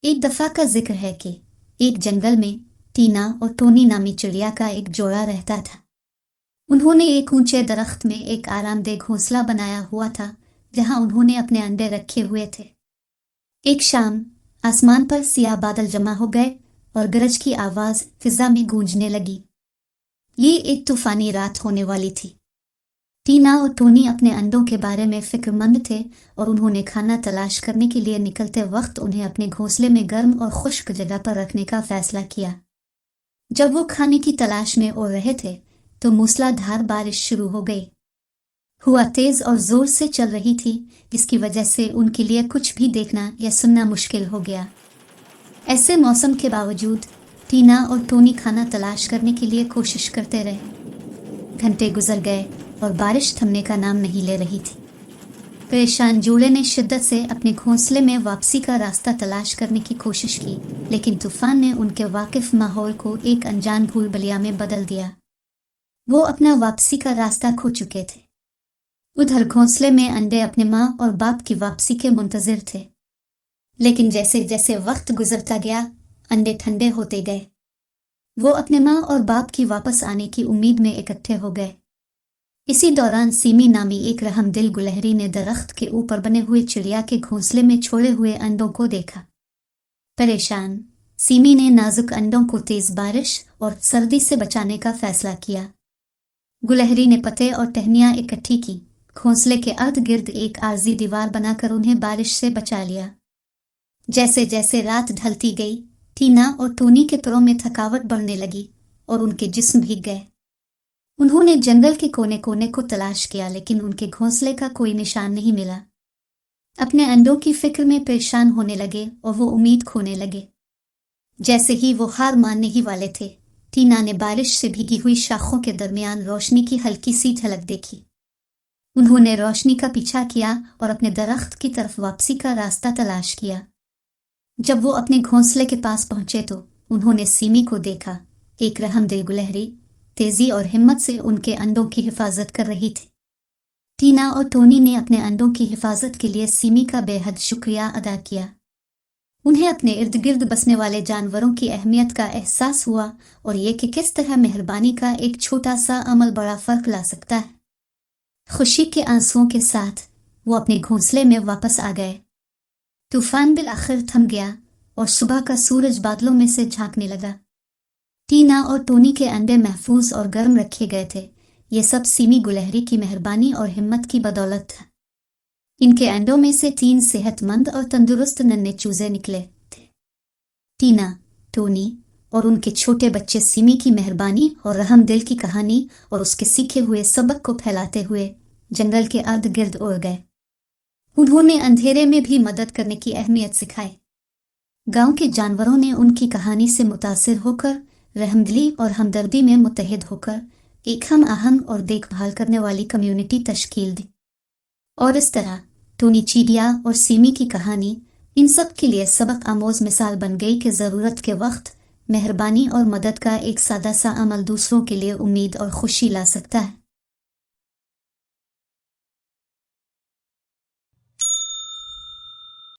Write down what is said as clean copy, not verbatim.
एक दफा का जिक्र है कि एक जंगल में टीना और टोनी नामी चिड़िया का एक जोड़ा रहता था। उन्होंने एक ऊंचे दरख्त में एक आरामदेह घोंसला बनाया हुआ था जहां उन्होंने अपने अंडे रखे हुए थे। एक शाम आसमान पर सियाह बादल जमा हो गए और गरज की आवाज फिजा में गूंजने लगी। ये एक तूफानी रात होने वाली थी। टीना और टोनी अपने अंडों के बारे में फिक्रमंद थे और उन्होंने खाना तलाश करने के लिए निकलते वक्त उन्हें अपने घोंसले में गर्म और खुश्क जगह पर रखने का फैसला किया। जब वो खाने की तलाश में उड़ रहे थे तो मूसलाधार बारिश शुरू हो गई। हुआ तेज और जोर से चल रही थी, जिसकी वजह से उनके लिए कुछ भी देखना या सुनना मुश्किल हो गया। ऐसे मौसम के बावजूद टीना और टोनी खाना तलाश करने के लिए कोशिश करते रहे। घंटे गुजर गए और बारिश थमने का नाम नहीं ले रही थी। परेशान जोड़े ने शिद्दत से अपने घोंसले में वापसी का रास्ता तलाश करने की कोशिश की, लेकिन तूफान ने उनके वाकिफ माहौल को एक अनजान भूल भुलैया में बदल दिया। वो अपना वापसी का रास्ता खो चुके थे। उधर घोंसले में अंडे अपने माँ और बाप की वापसी के मुंतजिर थे, लेकिन जैसे जैसे वक्त गुजरता गया अंडे ठंडे होते गए। वो अपने माँ और बाप की वापस आने की उम्मीद में इकट्ठे हो गए। इसी दौरान सीमी नामी एक रहमदिल गुलहरी ने दरख्त के ऊपर बने हुए चिड़िया के घोंसले में छोड़े हुए अंडों को देखा। परेशान सीमी ने नाजुक अंडों को तेज बारिश और सर्दी से बचाने का फैसला किया। गुलहरी ने पत्ते और टहनियां इकट्ठी की, घोंसले के अर्ध गिर्द एक आरजी दीवार बनाकर उन्हें बारिश से बचा लिया। जैसे जैसे रात ढलती गई टीना और टोनी के पैरों में थकावट बढ़ने लगी और उनके जिस्म भीग गए। उन्होंने जंगल के कोने कोने को तलाश किया, लेकिन उनके घोंसले का कोई निशान नहीं मिला। अपने अंडों की फिक्र में परेशान होने लगे और वो उम्मीद खोने लगे। जैसे ही वो हार मानने ही वाले थे, टीना ने बारिश से भीगी हुई शाखों के दरमियान रोशनी की हल्की सी झलक देखी। उन्होंने रोशनी का पीछा किया और अपने दरख्त की तरफ वापसी का रास्ता तलाश किया। जब वो अपने घोंसले के पास पहुंचे तो उन्होंने सीमी को देखा। एक रहमदिल गुलहरी तेजी और हिम्मत से उनके अंडों की हिफाजत कर रही थी। टीना और टोनी ने अपने अंडों की हिफाजत के लिए सीमी का बेहद शुक्रिया अदा किया। उन्हें अपने इर्द गिर्द बसने वाले जानवरों की अहमियत का एहसास हुआ और ये कि किस तरह मेहरबानी का एक छोटा सा अमल बड़ा फर्क ला सकता है। खुशी के आंसुओं के साथ वो अपने घोंसले में वापस आ गए। तूफान बिल आखिर थम गया और सुबह का सूरज बादलों में से झांकने लगा। टीना और टोनी के अंडे महफूज और गर्म रखे गए थे। ये सब सीमी गुलहरी की मेहरबानी और हिम्मत की बदौलत था। इनके अंडों में से 3 सेहतमंद और तंदुरुस्त नन्हे चूजे निकले थे। टीना, टोनी और उनके छोटे बच्चे सीमी की मेहरबानी और रहमदिल की कहानी और उसके सीखे हुए सबक को फैलाते हुए जंगल के अर्द गिर्द उड़ गए। उन्होंने अंधेरे में भी मदद करने की अहमियत सिखाई। गांव के जानवरों ने उनकी कहानी से मुतासिर होकर रहमदिली और हमदर्दी में मुत्तहिद होकर एक हम आहंग और देखभाल करने वाली कम्युनिटी तश्कील दी। और इस तरह टोनी चिड़िया और सीमी की कहानी इन सब के लिए सबक आमोज मिसाल बन गई कि ज़रूरत के वक्त मेहरबानी और मदद का एक सादा सा अमल दूसरों के लिए उम्मीद और खुशी ला सकता है।